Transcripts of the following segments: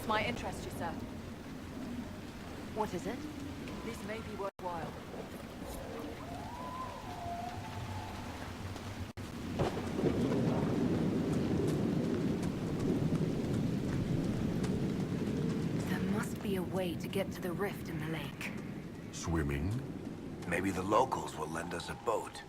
This might interest you, sir. What is it? This may be worthwhile. There must be a way to get to the rift in the lake. Swimming? Maybe the locals will lend us a boat.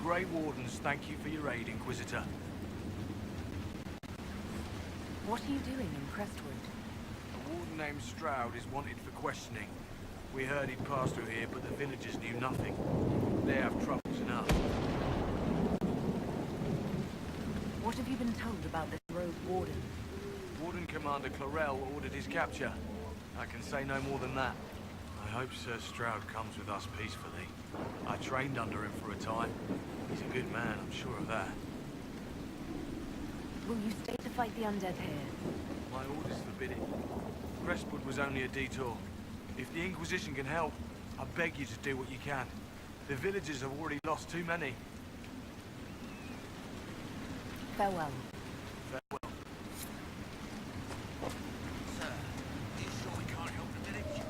Grey Wardens, thank you for your aid, Inquisitor. What are you doing in Crestwood? A warden named Stroud is wanted for questioning. We heard he'd passed through here, but the villagers knew nothing. They have troubles enough. What have you been told about this rogue warden? Warden Commander Clarel ordered his capture. I can say no more than that. I hope Sir Stroud comes with us peacefully. I trained under him for a time. He's a good man, I'm sure of that. Will you stay to fight the undead here? My orders forbid it. Crestwood was only a detour. If the Inquisition can help, I beg you to do what you can. The villagers have already lost too many. Farewell. Farewell. Sir, are you sure we can't help the village?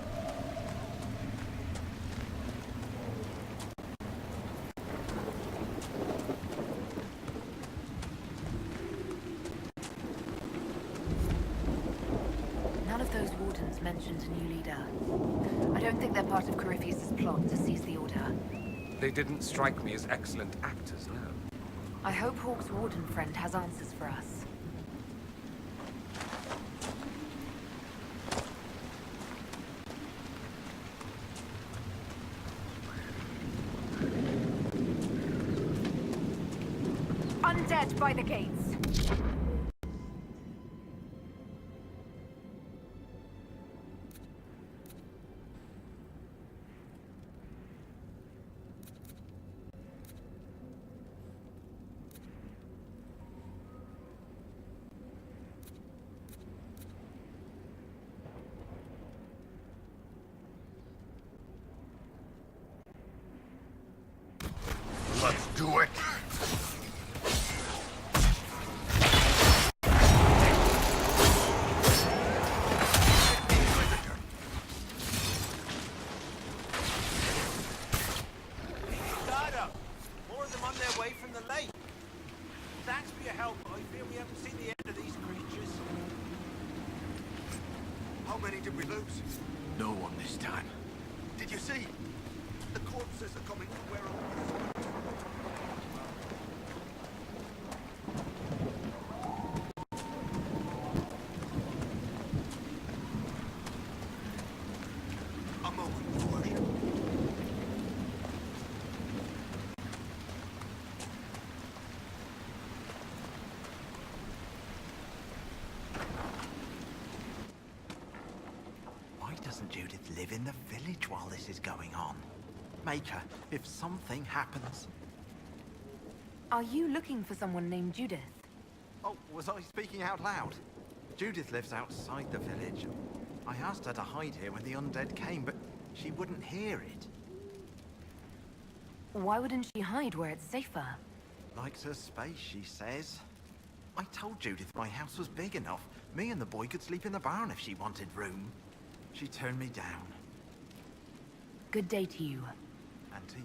None of those wardens mentioned a new leader. I don't think they're part of Corypheus' plot to seize the Order. They didn't strike me as excellent actors, no. I hope Hawke's warden friend has answers for us. Undead by the gates! Let's do it! Dada! More of them on their way from the lake. Thanks for your help, but I fear we haven't seen the end of these creatures. How many did we lose? No one this time. Did you see? The corpses are coming from where a moment of worship. Why doesn't Judith live in the village while this is going on? Make her, if something happens. Are you looking for someone named Judith? Oh, was I speaking out loud? Judith lives outside the village. I asked her to hide here when the undead came, but she wouldn't hear it. Why wouldn't she hide where it's safer? Likes her space, she says. I told Judith my house was big enough. Me and the boy could sleep in the barn if she wanted room. She turned me down. Good day to you. And to you.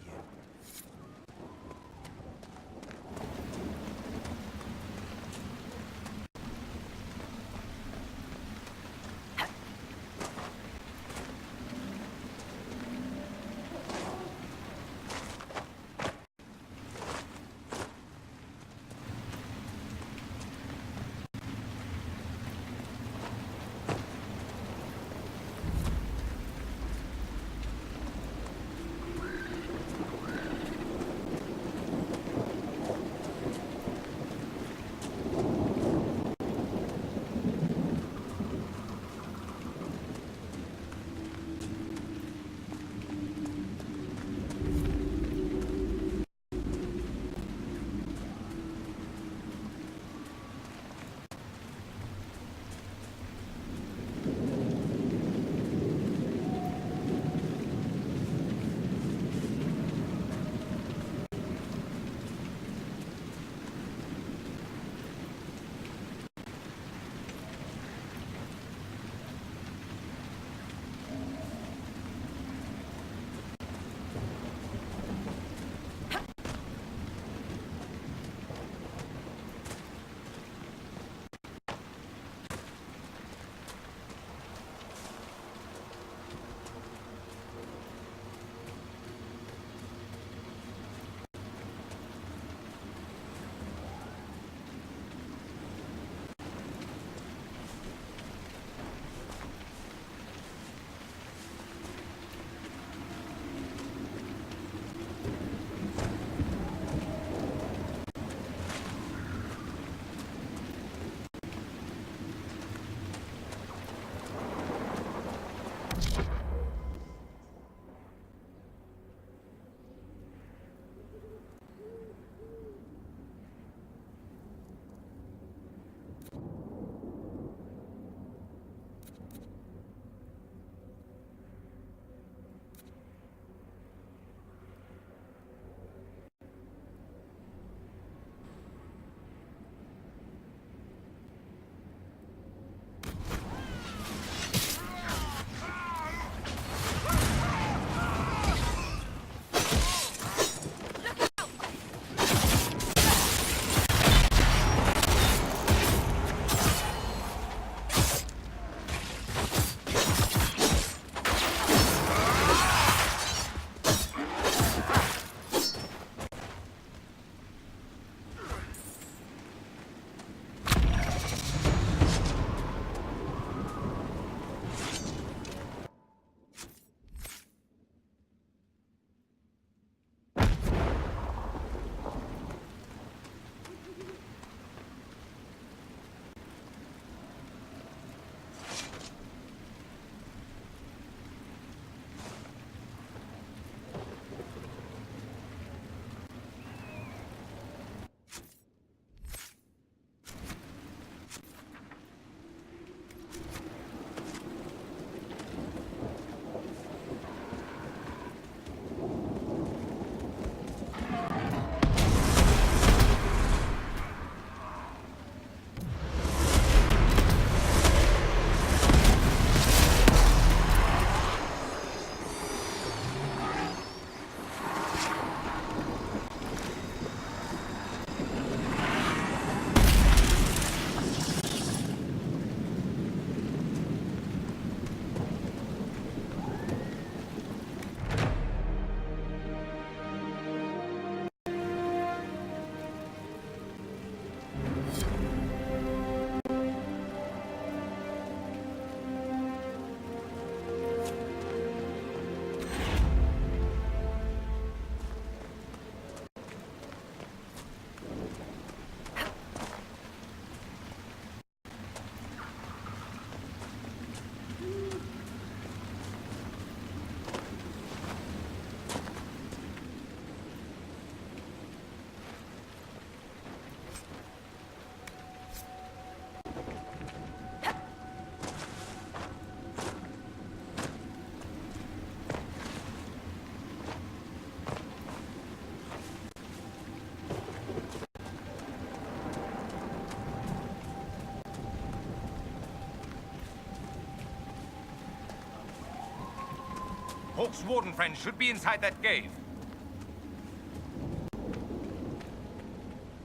Hawk's warden friend should be inside that cave.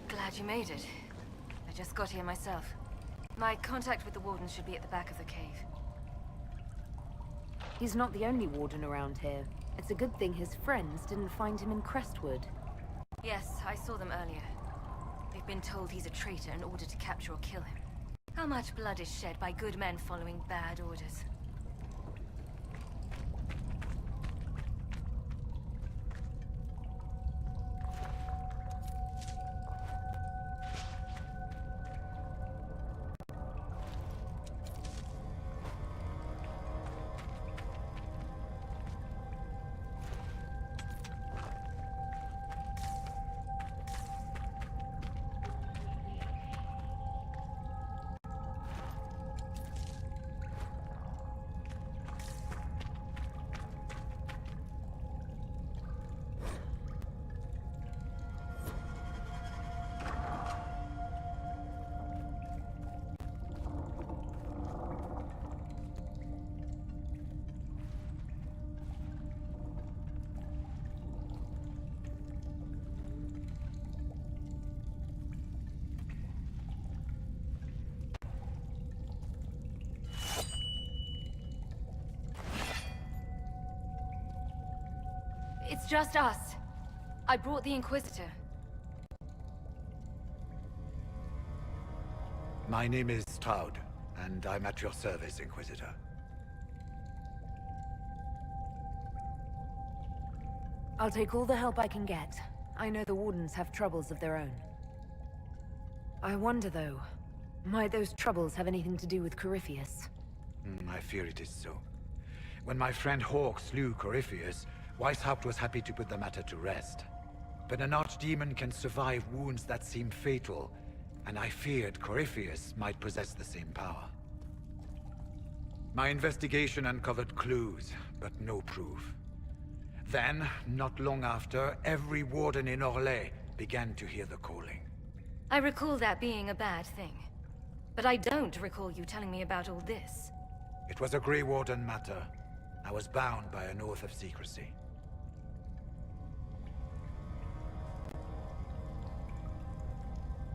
Glad you made it. I just got here myself. My contact with the warden should be at the back of the cave. He's not the only warden around here. It's a good thing his friends didn't find him in Crestwood. Yes, I saw them earlier. They've been told he's a traitor in order to capture or kill him. How much blood is shed by good men following bad orders? It's just us. I brought the Inquisitor. My name is Stroud, and I'm at your service, Inquisitor. I'll take all the help I can get. I know the Wardens have troubles of their own. I wonder, though, might those troubles have anything to do with Corypheus? I fear it is so. When my friend Hawk slew Corypheus, Weishaupt was happy to put the matter to rest. But an archdemon can survive wounds that seem fatal, and I feared Corypheus might possess the same power. My investigation uncovered clues, but no proof. Then, not long after, every warden in Orlais began to hear the calling. I recall that being a bad thing. But I don't recall you telling me about all this. It was a Grey Warden matter. I was bound by an oath of secrecy.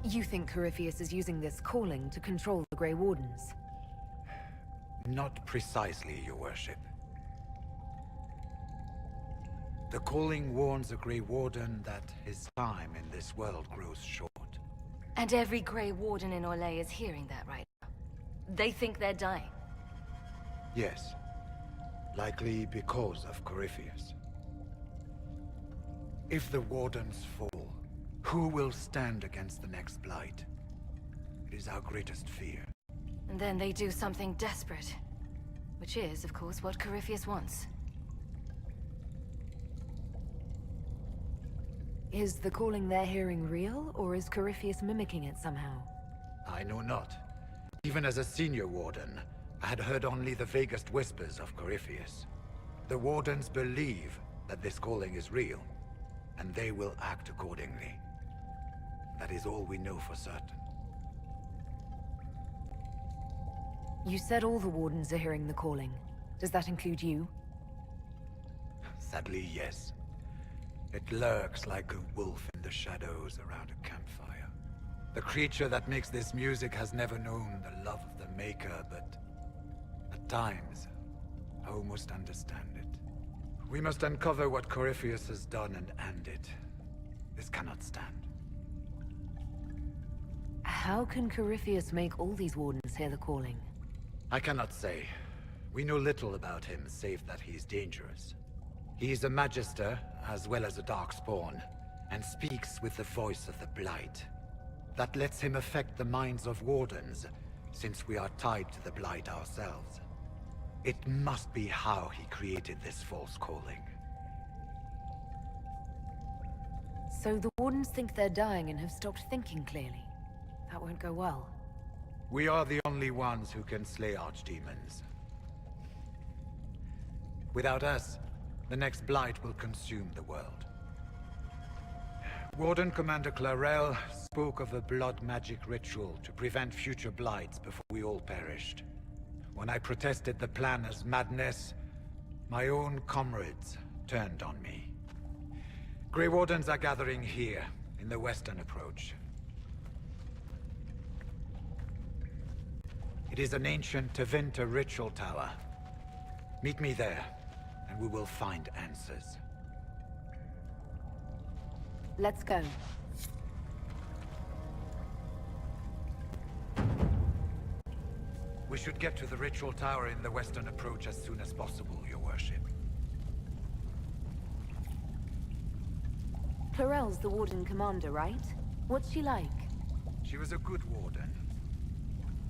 You think Corypheus is using this calling to control the Grey Wardens? Not precisely, your worship. The calling warns a Grey Warden that his time in this world grows short. And every Grey Warden in Orlais is hearing that right now. They think they're dying. Yes. Likely because of Corypheus. If the Wardens fall, who will stand against the next Blight? It is our greatest fear. And then they do something desperate. Which is, of course, what Corypheus wants. Is the calling they're hearing real, or is Corypheus mimicking it somehow? I know not. Even as a senior Warden, I had heard only the vaguest whispers of Corypheus. The Wardens believe that this calling is real, and they will act accordingly. That is all we know for certain. You said all the Wardens are hearing the calling. Does that include you? Sadly, yes. It lurks like a wolf in the shadows around a campfire. The creature that makes this music has never known the love of the Maker, but at times, I almost understand it. We must uncover what Corypheus has done and end it. This cannot stand. How can Corypheus make all these Wardens hear the calling? I cannot say. We know little about him, save that he is dangerous. He is a Magister, as well as a Darkspawn, and speaks with the voice of the Blight. That lets him affect the minds of Wardens, since we are tied to the Blight ourselves. It must be how he created this false calling. So the Wardens think they're dying and have stopped thinking clearly. That won't go well. We are the only ones who can slay archdemons. Without us, the next Blight will consume the world. Warden Commander Clarel spoke of a blood magic ritual to prevent future Blights before we all perished. When I protested the plan as madness, My own comrades turned on me. Grey Wardens are gathering here, in the western approach. It is an ancient Tevinter ritual tower. Meet me there, and we will find answers. Let's go. We should get to the ritual tower in the western approach as soon as possible, Your Worship. Clarel's the Warden Commander, right? What's she like? She was a good warden.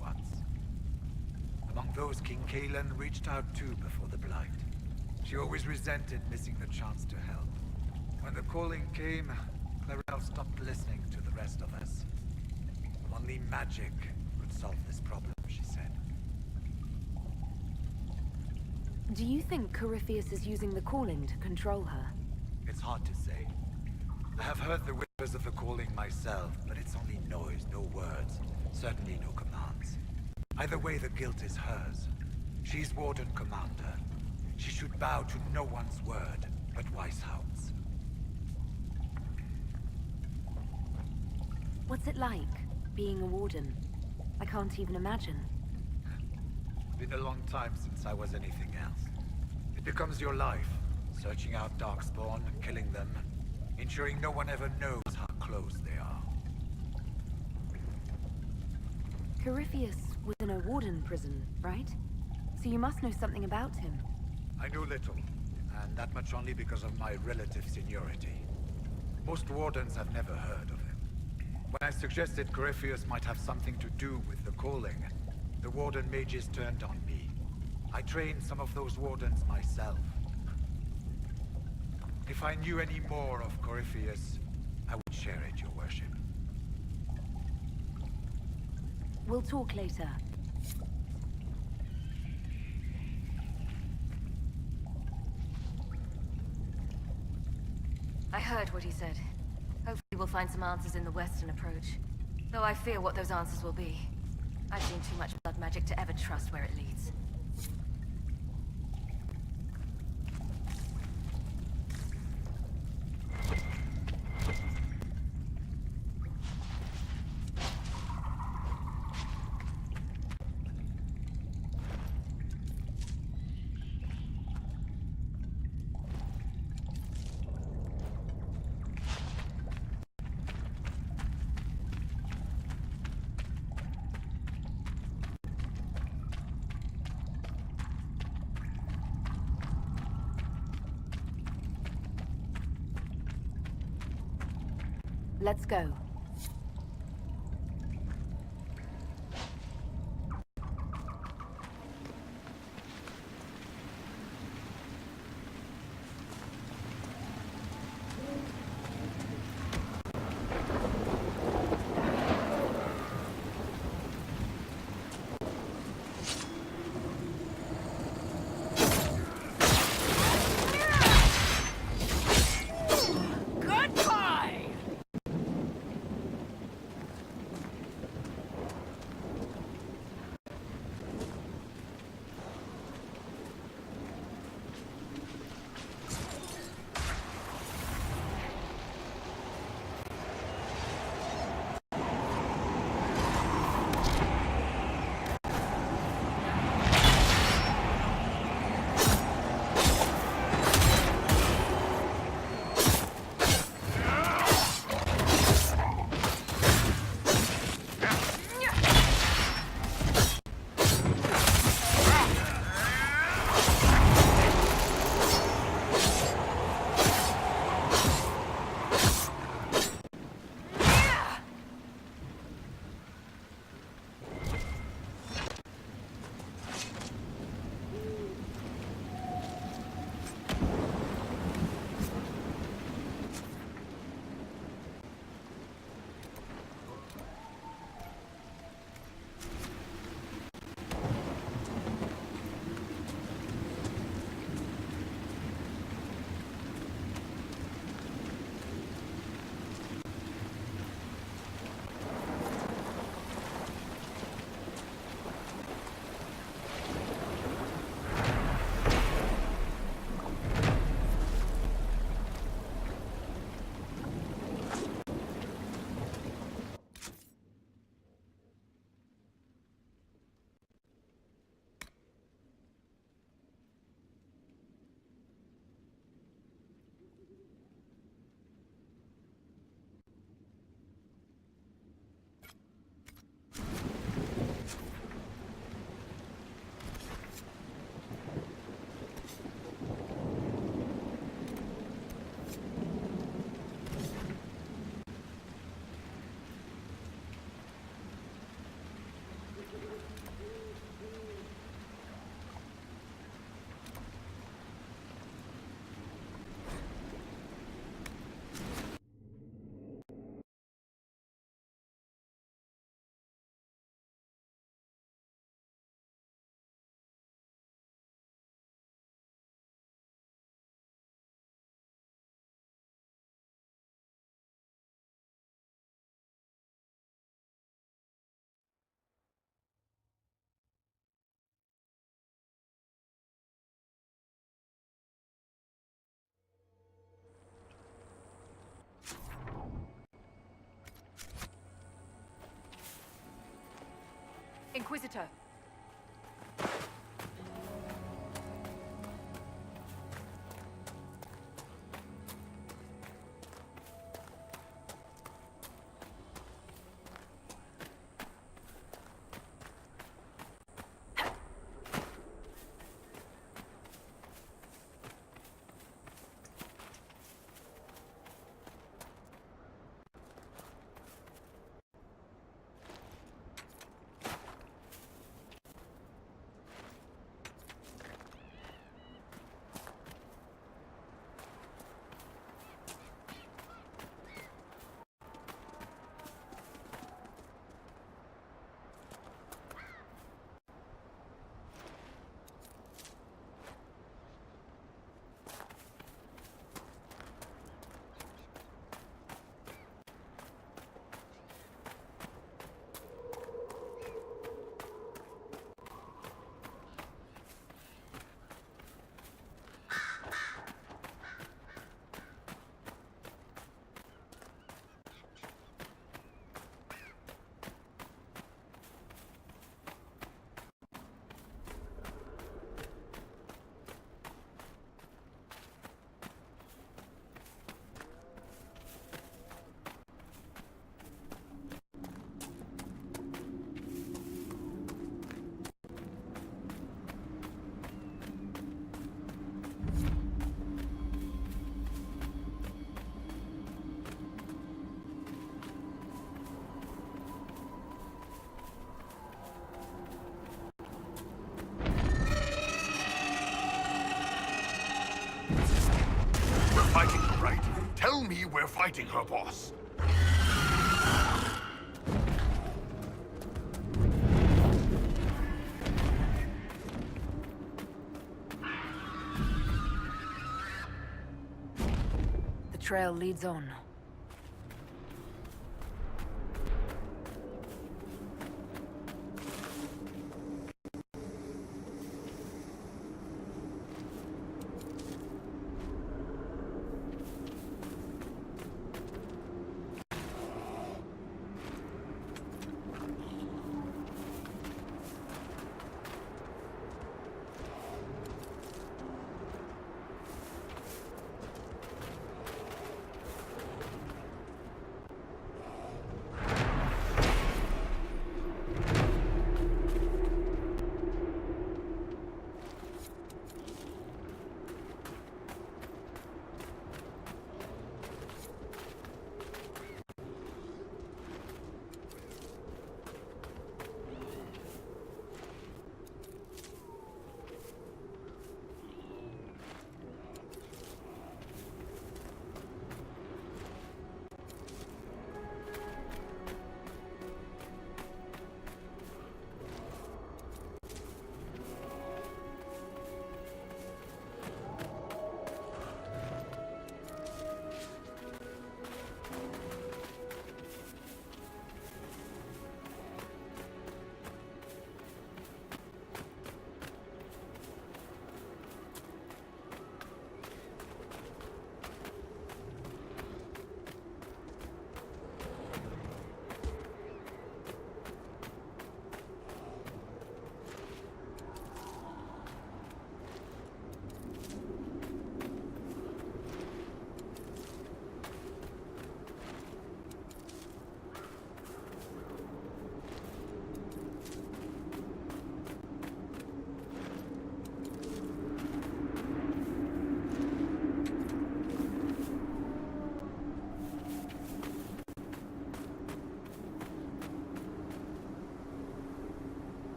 Once. Among those King Kalen reached out to before the Blight. She always resented missing the chance to help. When the calling came, Clarel stopped listening to the rest of us. Only magic could solve this problem, she said. Do you think Corypheus is using the calling to control her? It's hard to say. I have heard the whispers of the calling myself, but it's only noise, no words. Certainly no commands. Either way, the guilt is hers. She's Warden Commander. She should bow to no one's word, but Weishaupt's. What's it like, being a Warden? I can't even imagine. Been a long time since I was anything else. It becomes your life, searching out Darkspawn, killing them, ensuring no one ever knows how close they are. Corypheus was in a Warden prison, right? So you must know something about him. I know little, and that much only because of my relative seniority. Most Wardens have never heard of him. When I suggested Corypheus might have something to do with the calling, the Warden mages turned on me. I trained some of those Wardens myself. If I knew any more of Corypheus, I would share it, Your Worship. We'll talk later. I heard what he said. Hopefully we'll find some answers in the western approach. Though I fear what those answers will be. I've seen too much blood magic to ever trust where it leads. Let's go. Inquisitor. Fighting her, right? Tell me we're fighting her, boss. The trail leads on.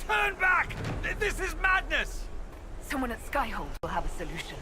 Turn back! This is madness! Someone at Skyhold will have a solution.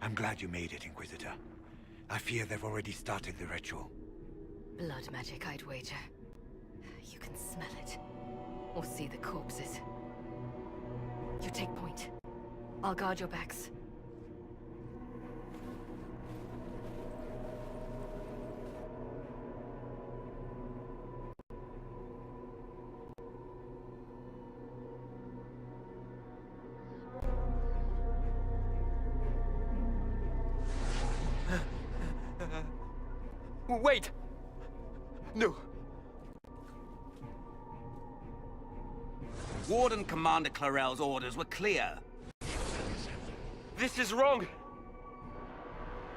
I'm glad you made it, Inquisitor. I fear they've already started the ritual. Blood magic, I'd wager. You can smell it. Or see the corpses. You take point. I'll guard your backs. Wait! No. Warden Commander Clarel's orders were clear. This is wrong!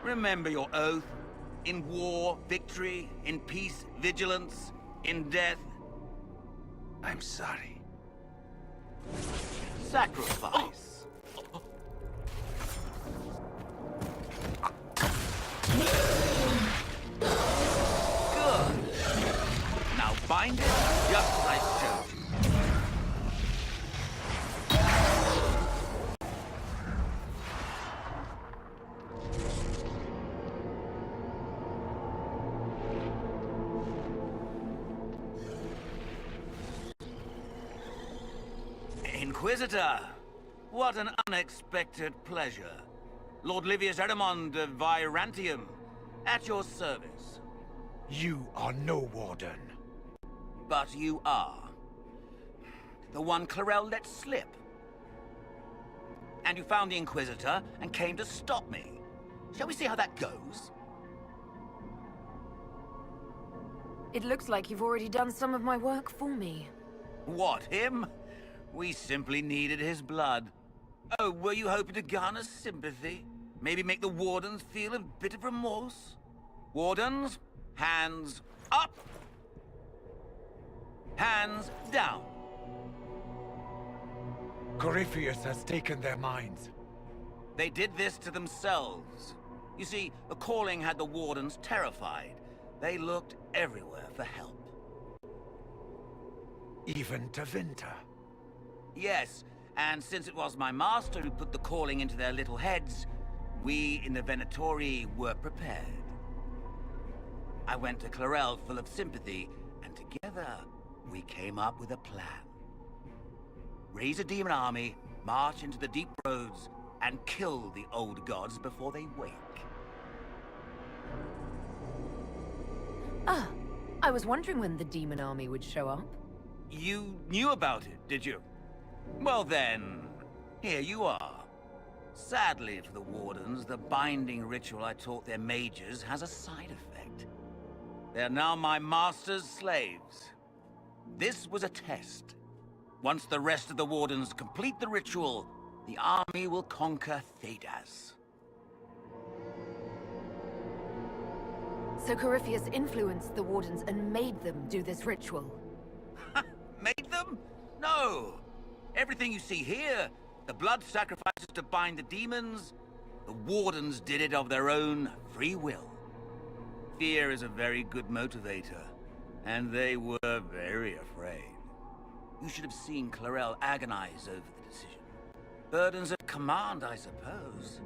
Remember your oath. In war, victory. In peace, vigilance. In death, I'm sorry. sacrifice. Good. Now bind it just as I showed you. Inquisitor, what an unexpected pleasure. Lord Livius Erimond of Virantium, at your service. You are no warden. But you are. The one Clarel let slip. And you found the Inquisitor and came to stop me. Shall we see how that goes? It looks like you've already done some of my work for me. What, him? We simply needed his blood. Oh, were you hoping to garner sympathy? Maybe make the Wardens feel a bit of remorse? Wardens, hands up! Hands down! Corypheus has taken their minds. They did this to themselves. You see, the calling had the Wardens terrified. They looked everywhere for help. Even to Winter. Yes, and since it was my master who put the calling into their little heads, we in the Venatori were prepared. I went to Clarel full of sympathy, and together we came up with a plan. Raise a demon army, march into the deep roads, and kill the old gods before they wake. Ah, I was wondering when the demon army would show up. You knew about it, did you? Well then, here you are. Sadly for the Wardens, the binding ritual I taught their mages has a side effect. They're now my master's slaves. This was a test. Once the rest of the Wardens complete the ritual, the army will conquer Thedas. So Corypheus influenced the Wardens and made them do this ritual. Made them? No! Everything you see here, the blood sacrifices to bind the demons, the Wardens did it of their own free will. Fear is a very good motivator, and they were very afraid. You should have seen Clarel agonize over the decision. Burdens at command, I suppose.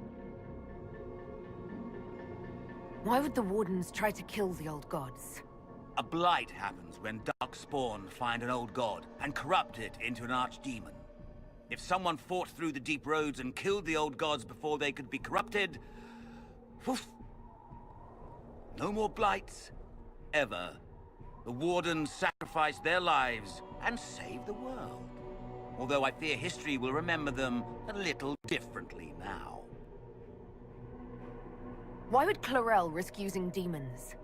Why would the Wardens try to kill the old gods? A blight happens when darkspawn find an old god and corrupt it into an archdemon. If someone fought through the deep roads and killed the old gods before they could be corrupted... Woof! No more blights, ever. The Wardens sacrificed their lives and saved the world. Although I fear history will remember them a little differently now. Why would Clarel risk using demons?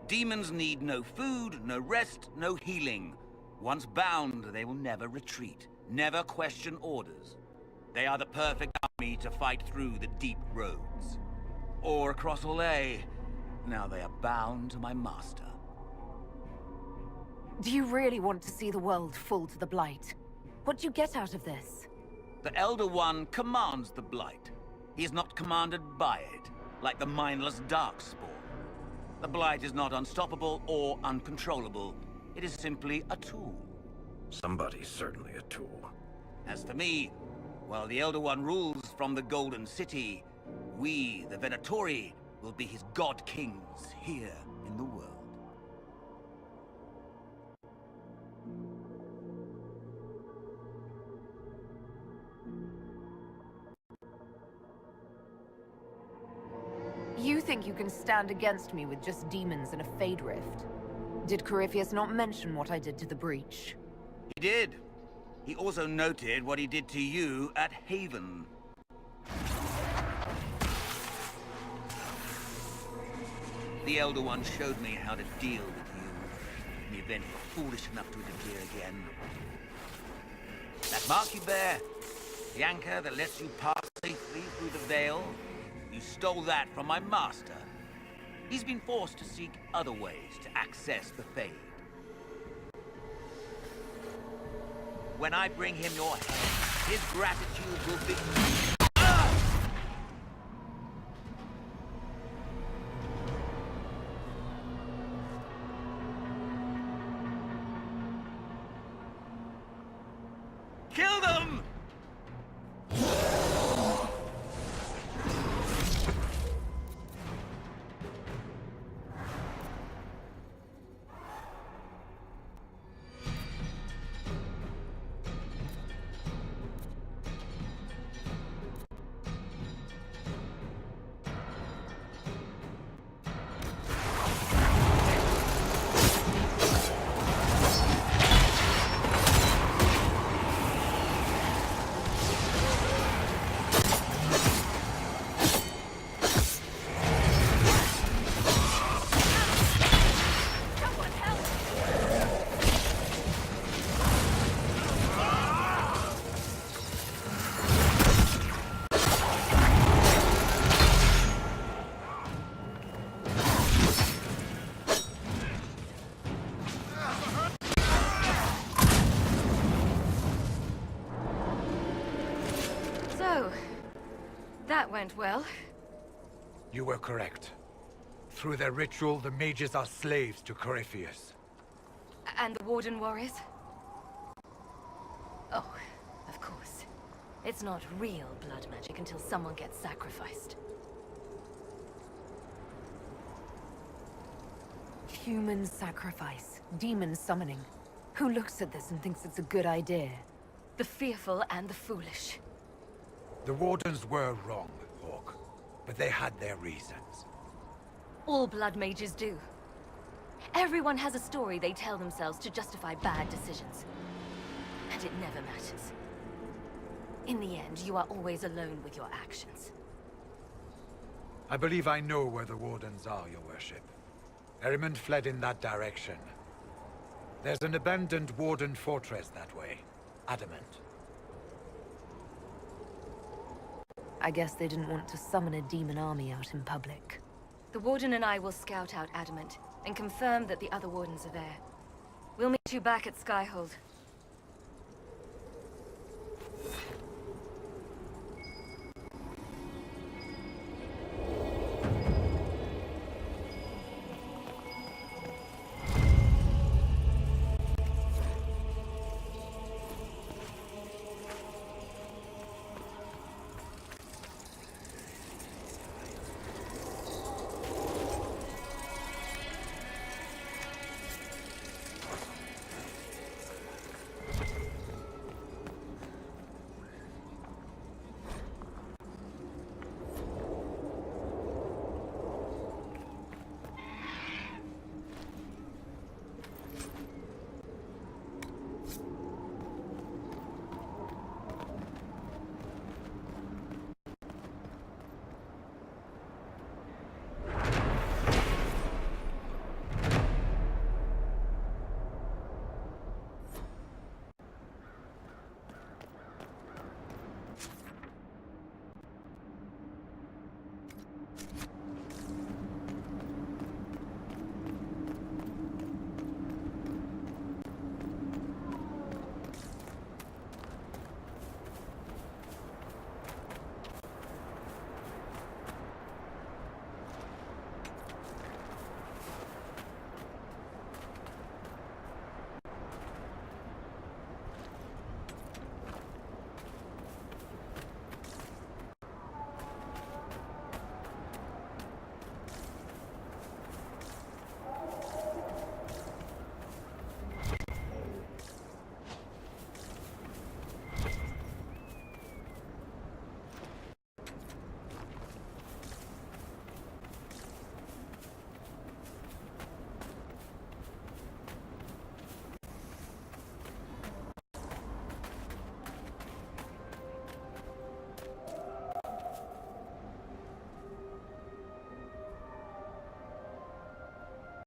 Demons need no food, no rest, no healing. Once bound, they will never retreat, never question orders. They are the perfect army to fight through the deep roads. Or across Olay. Now they are bound to my master. Do you really want to see the world fall to the Blight? What do you get out of this? The Elder One commands the Blight. He is not commanded by it, like the mindless Darkspawn. The Blight is not unstoppable or uncontrollable. It is simply a tool. Somebody's certainly a tool. As for me, while the Elder One rules from the Golden City, we, the Venatori, will be his god kings here in the world. You think you can stand against me with just demons and a Fade Rift? Did Corypheus not mention what I did to the Breach? He did. He also noted what he did to you at Haven. The Elder One showed me how to deal with you in the event you were foolish enough to interfere again. That mark you bear, the anchor that lets you pass safely through the veil, you stole that from my master. He's been forced to seek other ways to access the Fade. When I bring him your head, his gratitude will be... Kill them! That went well. You were correct. Through their ritual, the mages are slaves to Corypheus. And the Warden Warriors? Oh, of course. It's not real blood magic until someone gets sacrificed. Human sacrifice. Demon summoning. Who looks at this and thinks it's a good idea? The fearful and the foolish. The Wardens were wrong, Hawk. But they had their reasons. All blood mages do. Everyone has a story they tell themselves to justify bad decisions. And it never matters. In the end, you are always alone with your actions. I believe I know where the Wardens are, Your Worship. Erimond fled in that direction. There's an abandoned Warden fortress that way. Adamant. I guess they didn't want to summon a demon army out in public. The Warden and I will scout out Adamant, and confirm that the other Wardens are there. We'll meet you back at Skyhold.